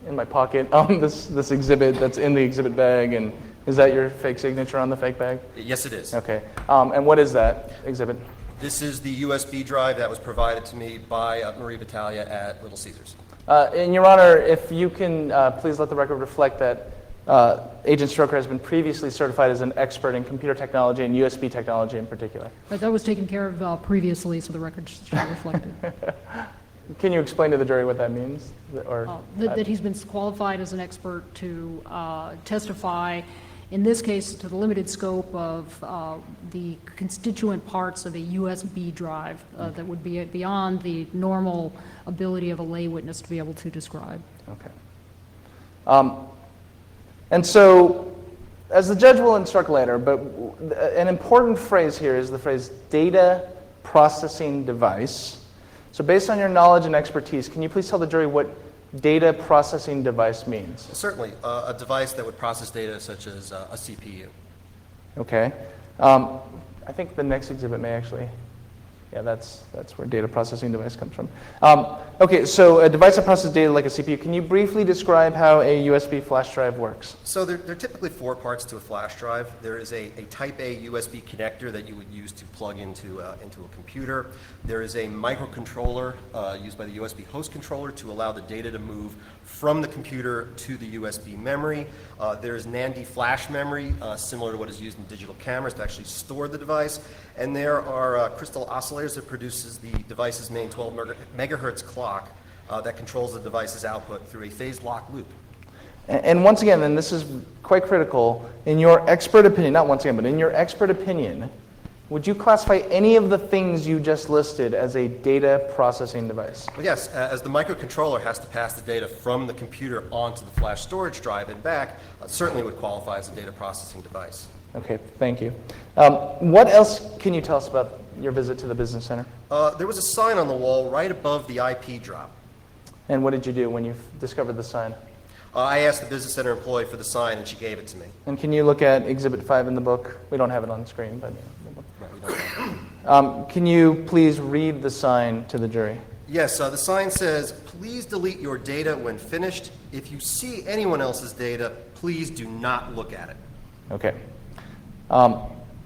in my pocket this exhibit that's in the exhibit bag, and is that your fake signature on the fake bag? Yes, it is. Okay. And what is that exhibit? This is the USB drive that was provided to me by Marie Battaglia at Little Caesars. And Your Honor, if you can please let the record reflect that Agent Stroker has been previously certified as an expert in computer technology and USB technology in particular. But that was taken care of previously, so the record should reflect it. Can you explain to the jury what that means? Or, That he's been qualified as an expert to testify, in this case, to the limited scope of the constituent parts of a USB drive that would be beyond the normal ability of a lay witness to be able to describe. Okay. And so, as the judge will instruct later, but an important phrase here is the phrase data processing device. So based on your knowledge and expertise, can you please tell the jury what data processing device means? Certainly, a device that would process data such as a CPU. Okay. I think the next exhibit may actually, yeah, that's where data processing device comes from. Okay, so a device that processes data like a CPU. Can you briefly describe how a USB flash drive works? So there are typically 4 parts to a flash drive. There is a Type A USB connector that you would use to plug into a computer. There is a microcontroller used by the USB host controller to allow the data to move from the computer to the USB memory. There is NAND flash memory, similar to what is used in digital cameras to actually store the device. And there are crystal oscillators that produces the device's main 12 megahertz clock that controls the device's output through a phased lock loop. And once again, and this is quite critical, in your expert opinion, not once again, but in your expert opinion, would you classify any of the things you just listed as a data processing device? Well, yes, as the microcontroller has to pass the data from the computer onto the flash storage drive and back, certainly would qualify as a data processing device. Okay, thank you. What else can you tell us about your visit to the business center? There was a sign on the wall right above the IP drop. And what did you do when you discovered the sign? I asked the business center employee for the sign, and she gave it to me. And can you look at Exhibit 5 in the book? We don't have it on screen, but Right, we don't have it. can you please read the sign to the jury? Yes, the sign says, "Please delete your data when finished. If you see anyone else's data, please do not look at it." Okay.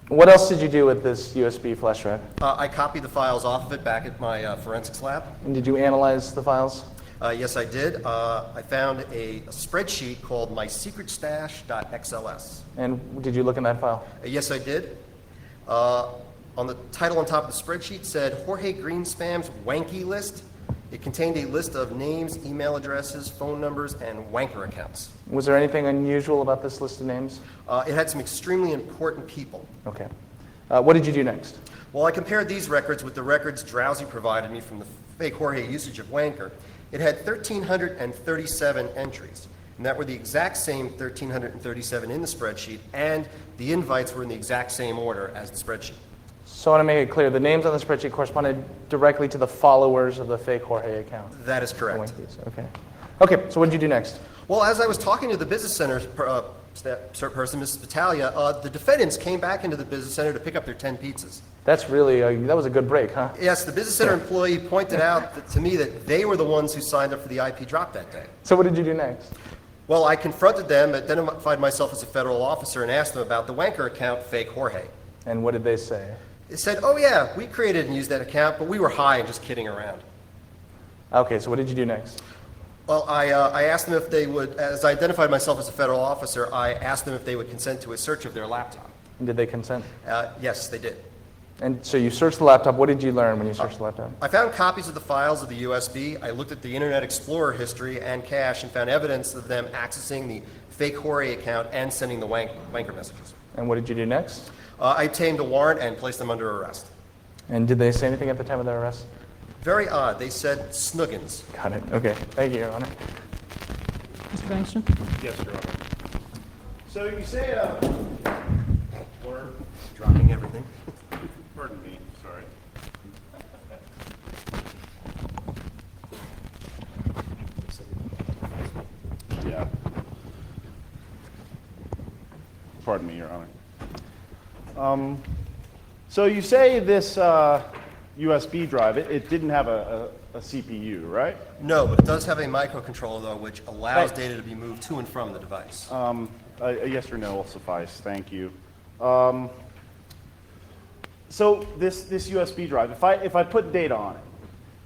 What else did you do with this USB flash drive? I copied the files off of it back at my forensics lab. And did you analyze the files? Yes, I did. I found a spreadsheet called mysecretstash.xls. And did you look in that file? Yes, I did. On the title on top of the spreadsheet said Jorge Greenspam's Wanky List. It contained a list of names, email addresses, phone numbers, and wanker accounts. Was there anything unusual about this list of names? It had some extremely important people. Okay. What did you do next? Well, I compared these records with the records Drowsy provided me from the fake Jorge usage of Wanker. It had 1,337 entries, and that were the exact same 1,337 in the spreadsheet, and the invites were in the exact same order as the spreadsheet. So I want to make it clear, the names on the spreadsheet corresponded directly to the followers of the fake Jorge account. That is The correct. Winkies. Okay. Okay, so what did you do next? Well, as I was talking to the business center person, Mrs. Battaglia, the defendants came back into the business center to pick up their 10 pizzas. That's really, that was a good break, huh? Yes, the business center employee pointed out to me that they were the ones who signed up for the IP drop that day. So what did you do next? Well, I confronted them, identified myself as a federal officer, and asked them about the Wanker account, fake Jorge. And what did they say? They said, "Oh yeah, we created and used that account, but we were high and just kidding around." Okay, so what did you do next? Well, I asked them if they would, as I identified myself as a federal officer, I asked them if they would consent to a search of their laptop. And did they consent? Yes, they did. And so you searched the laptop. What did you learn when you searched the laptop? I found copies of the files of the USB. I looked at the Internet Explorer history and cache and found evidence of them accessing the fake Jorge account and sending the wanker messages. And what did you do next? I obtained a warrant and placed them under arrest. And did they say anything at the time of their arrest? Very odd. They said snuggins. Got it. Okay. Thank you, Your Honor. Mr. Bankston? Yes, Your Honor. So you say, or, Dropping everything. pardon me, sorry. Yeah. Pardon me, Your Honor. So you say this USB drive, it didn't have a CPU, right? No, but it does have a microcontroller, though, which allows Right. data to be moved to and from the device. A yes or no will suffice, thank you. So this USB drive, if I put data on it,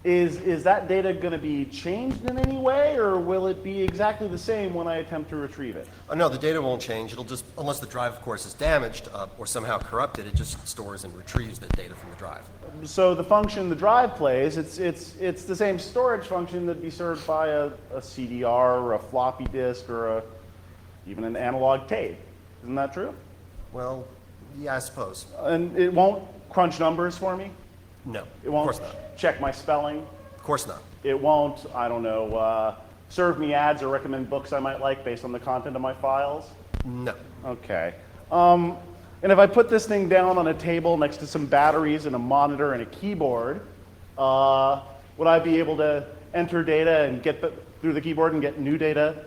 Is that data going to be changed in any way, or will it be exactly the same when I attempt to retrieve it? No, the data won't change. It'll just, unless the drive, of course, is damaged or somehow corrupted, it just stores and retrieves the data from the drive. So the function the drive plays, it's the same storage function that'd be served by a CDR or a floppy disk or even an analog tape. Isn't that true? Well, yeah, I suppose. And it won't crunch numbers for me? No, It won't of course not. check my spelling? Of course not. It won't, I don't know, serve me ads or recommend books I might like based on the content of my files? No. Okay. And if I put this thing down on a table next to some batteries and a monitor and a keyboard, would I be able to enter data and get through the keyboard and get new data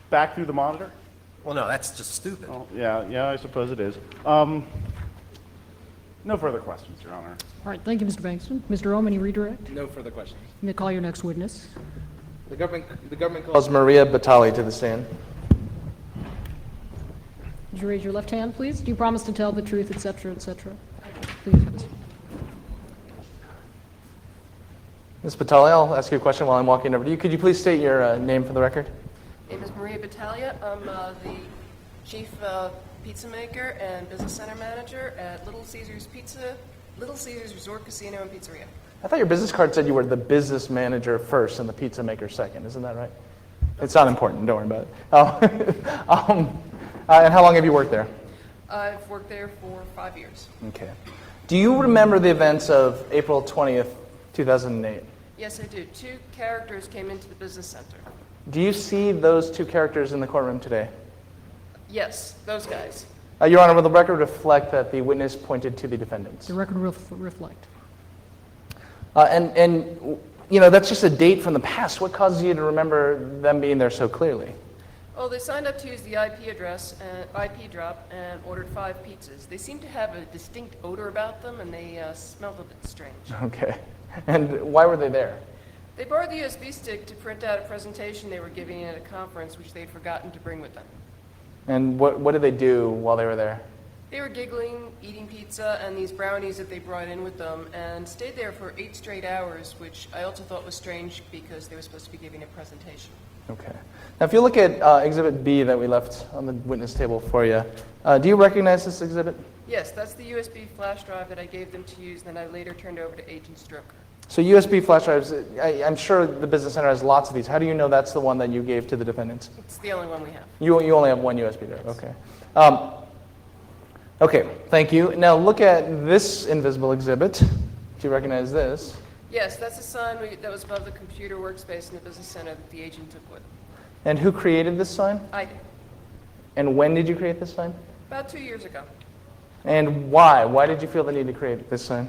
back through the monitor? Well, no, that's just stupid. Oh, yeah, I suppose it is. No further questions, Your Honor. All right, thank you, Mr. Bankston. Mr. Ohm, any redirect? No further questions. You may call your next witness. The government Calls Maria Batali to the stand. Would you raise your left hand, please? Do you promise to tell the truth, et cetera, et cetera? Please. Ms. Batali, I'll ask you a question while I'm walking over to you. Could you please state your name for the record? Name is Maria Battaglia. I'm the chief pizza maker and business center manager at Little Caesars Resort Casino and Pizzeria. I thought your business card said you were the business manager first and the pizza maker second. Isn't that right? It's not important. Don't worry about it. And how long have you worked there? I've worked there for 5 years. Okay. Do you remember the events of April 20th, 2008? Yes, I do. 2 characters came into the business center. Do you see those 2 characters in the courtroom today? Yes, those guys. Your Honor, will the record reflect that the witness pointed to the defendants? The record will reflect. And you know, that's just a date from the past. What causes you to remember them being there so clearly? Oh, they signed up to use the IP address, IP drop, and ordered 5 pizzas. They seemed to have a distinct odor about them, and they smelled a bit strange. Okay. And why were they there? They borrowed the USB stick to print out a presentation they were giving at a conference, which they'd forgotten to bring with them. And what did they do while they were there? They were giggling, eating pizza, and these brownies that they brought in with them, and stayed there for 8 straight hours, which I also thought was strange because they were supposed to be giving a presentation. Okay. Now, if you look at Exhibit B that we left on the witness table for you, do you recognize this exhibit? Yes, that's the USB flash drive that I gave them to use, and then I later turned over to Agent Stroker. So USB flash drives, I'm sure the business center has lots of these. How do you know that's the one that you gave to the defendants? It's the only one we have. You only have one USB drive, okay. Okay, thank you. Now look at this invisible exhibit. Do you recognize this? Yes, that's a sign that was above the computer workspace in the business center that the agent took with him. And who created this sign? I did. And when did you create this sign? About 2 years ago. And why? Why did you feel the need to create this sign?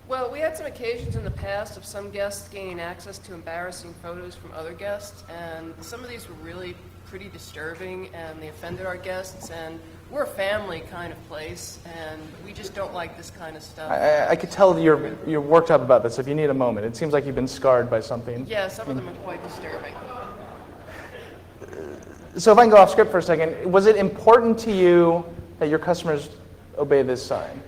Well, we had some occasions in the past of some guests gaining access to embarrassing photos from other guests, and some of these were really pretty disturbing, and they offended our guests, and we're a family kind of place, and we just don't like this kind of stuff. I could tell you're worked up about this. If you need a moment, it seems like you've been scarred by something. Yeah, some of them are quite disturbing. So if I can go off script for a second, was it important to you that your customers obey this sign?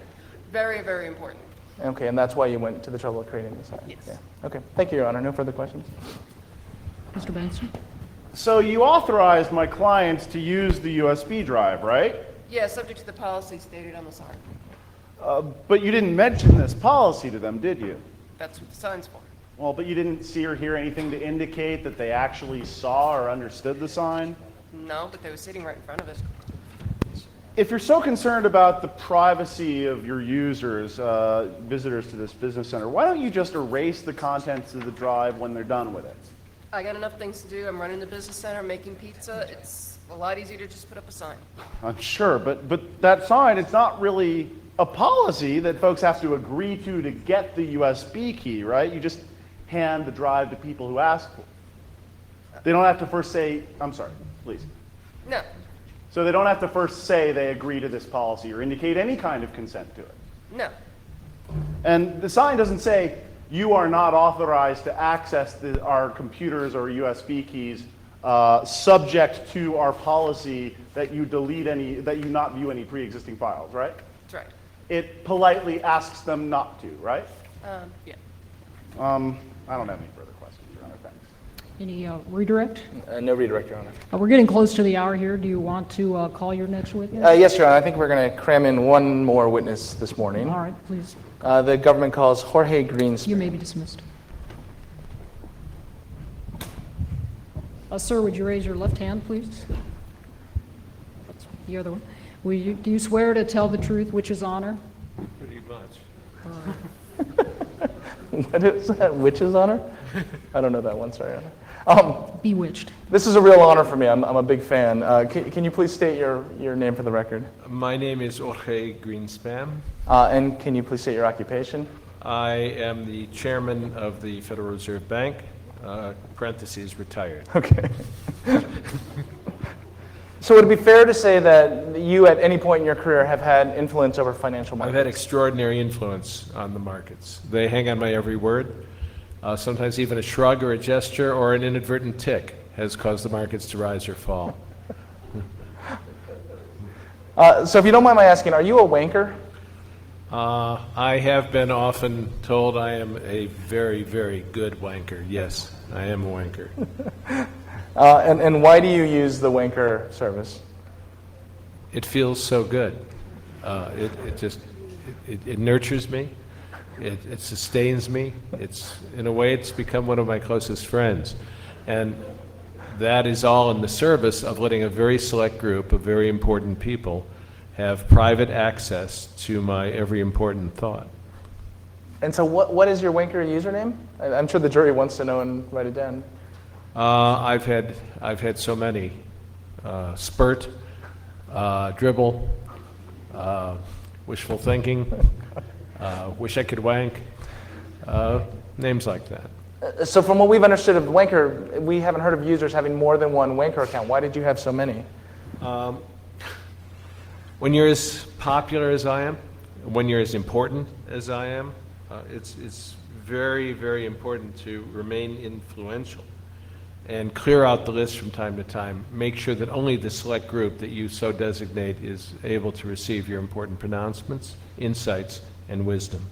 Very, very important. Okay, and that's why you went to the trouble of creating the sign? Yes. Yeah. Okay, thank you, Your Honor. No further questions? Mr. Bankston? So you authorized my clients to use the USB drive, right? Yeah, subject to the policy stated on the sign. But you didn't mention this policy to them, did you? That's what the sign's for. Well, but you didn't see or hear anything to indicate that they actually saw or understood the sign? No, but they were sitting right in front of us. If you're so concerned about the privacy of your users, visitors to this business center, why don't you just erase the contents of the drive when they're done with it? I got enough things to do. I'm running the business center, making pizza. It's a lot easier to just put up a sign. I'm sure, but that sign, it's not really a policy that folks have to agree to get the USB key, right? You just hand the drive to people who ask for it. They don't have to first say, I'm sorry, please. No. So they don't have to first say they agree to this policy or indicate any kind of consent to it. No. And the sign doesn't say, you are not authorized to access our computers or USB keys subject to our policy that you that you not view any pre-existing files, right? That's right. It politely asks them not to, right? Yeah. I don't have any further questions, Your Honor. Thanks. Any redirect? No redirect, Your Honor. We're getting close to the hour here. Do you want to call your next witness? Yes, Your Honor. I think we're going to cram in one more witness this morning. All right, please. The government calls Jorge Greenspan. You may be dismissed. Sir, would you raise your left hand, please? That's the other one. Do you swear to tell the truth, which is honor? Pretty much. What is that? Witch's honor? I don't know that one. Sorry, Your Honor. Bewitched. This is a real honor for me. I'm a big fan. Can you please state your name for the record? My name is Jorge Greenspam. And can you please state your occupation? I am the chairman of the Federal Reserve Bank, parentheses, retired. Okay. So would it be fair to say that you, at any point in your career, have had influence over financial I've markets? had extraordinary influence on the markets. They hang on my every word. Sometimes even a shrug or a gesture or an inadvertent tick has caused the markets to rise or fall. So if you don't mind my asking, are you a wanker? I have been often told I am a very, very good wanker. Yes, I am a wanker. And why do you use the wanker service? It feels so good. It nurtures me. It sustains me. In a way, it's become one of my closest friends. And that is all in the service of letting a very select group of very important people have private access to my every important thought. And so what is your wanker username? I'm sure the jury wants to know and write it down. I've had so many. Spurt, dribble, wishful thinking, wish I could wank, names like that. So from what we've understood of wanker, we haven't heard of users having more than one wanker account. Why did you have so many? When you're as popular as I am, when you're as important as I am, it's very, very important to remain influential and clear out the list from time to time. Make sure that only the select group that you so designate is able to receive your important pronouncements, insights, and wisdom.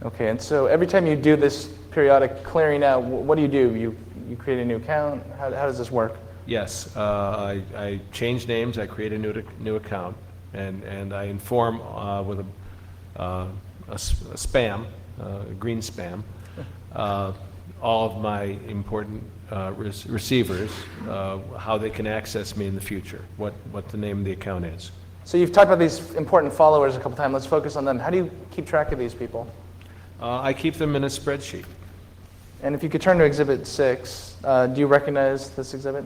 Okay, and so every time you do this periodic clearing out, what do? You create a new account? How does this work? Yes, I change names, I create a new account, and I inform with a spam, GREENSPAM, all of my important receivers, how they can access me in the future, what the name of the account is. So you've talked about these important followers a couple times. Let's focus on them. How do you keep track of these people? I keep them in a spreadsheet. And if you could turn to Exhibit 6, do you recognize this exhibit?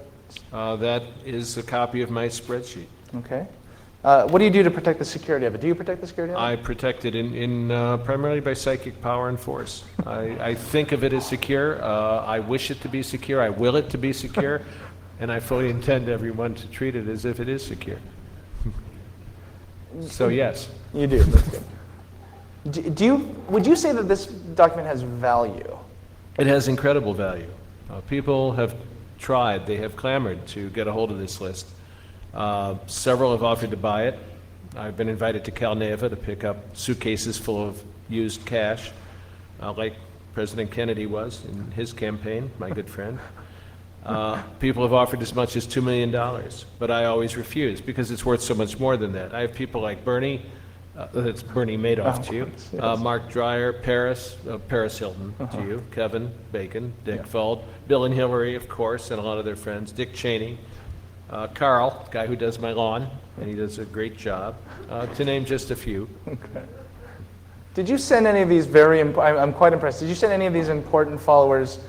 That is a copy of my spreadsheet. Okay. What do you do to protect the security of it? Do you protect the security of it? I protect it primarily by psychic power and force. I think of it as secure. I wish it to be secure. I will it to be secure. And I fully intend everyone to treat it as if it is secure. So yes. You do. That's good. Would you say that this document has value? It has incredible value. People have tried, they have clamored to get a hold of this list. Several have offered to buy it. I've been invited to Calneva to pick up suitcases full of used cash, like President Kennedy was in his campaign, my good friend. People have offered as much as $2 million, but I always refuse because it's worth so much more than that. I have people like Bernie, that's Bernie Madoff to you, yes. Mark Dreyer, Paris Hilton to you, Kevin Bacon, Dick Fuld, Bill and Hillary, of course, and a lot of their friends, Dick Cheney, Carl, the guy who does my lawn, and he does a great job, to name just a few. Okay. Did you send any of these I'm quite impressed. Did you send any of these important followers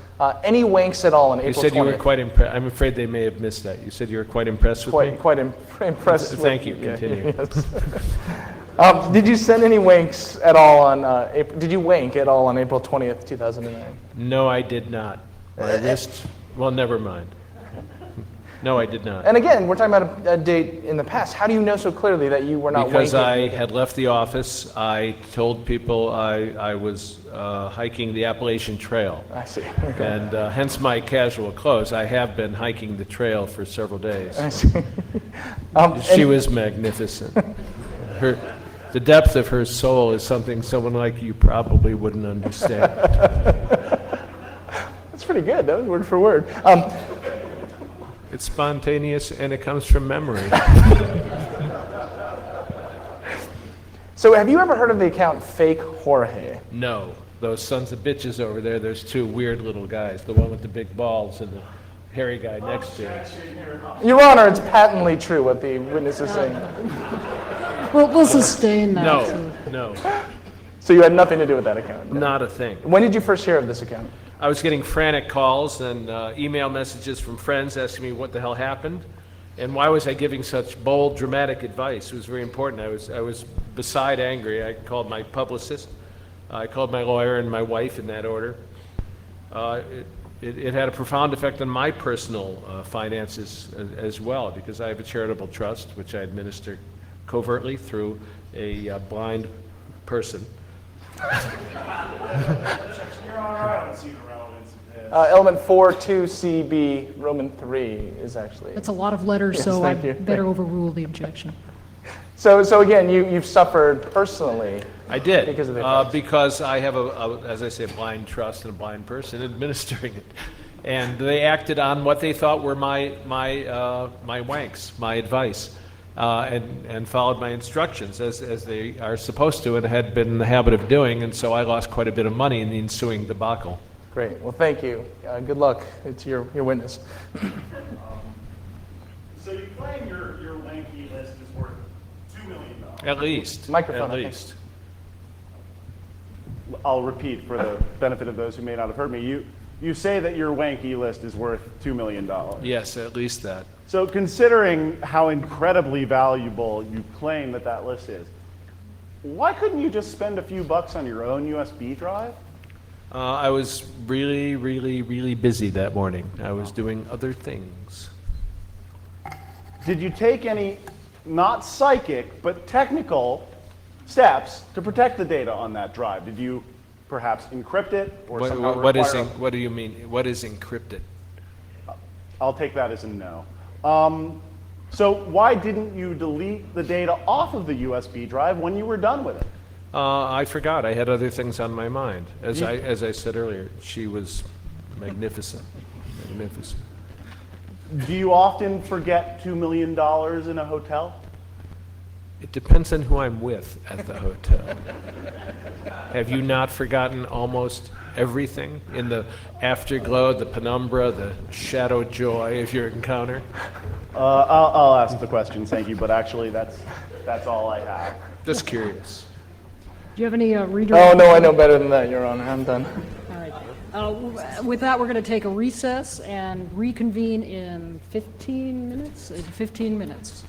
any wanks at all on April 20th? You said you were quite impressed. I'm afraid they may have missed that. You said you were quite impressed with me? Quite impressed. Thank you. Continue. Yes. Did you send any wanks at all on April? Did you wank at all on April 20th, 2009? No, I did not. My wrist. Well, never mind. No, I did not. And again, we're talking about a date in the past. How do you know so clearly that you were not wanking? Because I had left the office. I told people I was hiking the Appalachian Trail. I see. Okay. And hence my casual clothes. I have been hiking the trail for several days. I see. She was magnificent. The depth of her soul is something someone like you probably wouldn't understand. That's pretty good. That was word for word. It's spontaneous and it comes from memory. So have you ever heard of the account Fake Jorge? No, those sons of bitches over there, there's two weird little guys, the one with the big balls and the hairy guy next to him. Your Honor, it's patently true what the witness is saying. We'll sustain that. No, So you had nothing to do with that account? No. not a thing. When did you first hear of this account? I was getting frantic calls and email messages from friends asking me what the hell happened and why was I giving such bold, dramatic advice. It was very important. I was beside angry. I called my publicist, I called my lawyer and my wife in that order. It had a profound effect on my personal finances as well because I have a charitable trust which I administer covertly through a blind person. Element 4.2CB, Roman 3 is actually. That's a lot of letters, Yes, so I thank you. better overrule the objection. So again, you've suffered personally. I did, Because of the effects. because I have as I say, a blind trust and a blind person administering it. And they acted on what they thought were my wanks, my advice, and followed my instructions as they are supposed to and had been in the habit of doing, and so I lost quite a bit of money in the ensuing debacle. Great. Well, thank you. Good luck. It's your witness. So you claim your wanky list is worth $2 million. At least. Microphone, At I think. least. I'll repeat for the benefit of those who may not have heard me. You say that your wanky list is worth $2 million. Yes, at least that. So considering how incredibly valuable you claim that list is, why couldn't you just spend a few bucks on your own USB drive? I was really, really, really busy that morning. I was doing other things. Did you take any, not psychic, but technical steps to protect the data on that drive? Did you perhaps encrypt it or somehow What require do you mean? What is encrypted? I'll take that as a no. So why didn't you delete the data off of the USB drive when you were done with it? I forgot. I had other things on my mind. As I said earlier, she was magnificent. Magnificent. Do you often forget $2 million in a hotel? It depends on who I'm with at the hotel. Have you not forgotten almost everything in the afterglow, the penumbra, the shadow joy of your encounter? I'll ask the question, thank you, but actually that's all I have. Just curious. Do you have any redirect? Oh, no, I know better than that, Your Honor. I'm done. All right. With that, we're going to take a recess and reconvene in 15 minutes.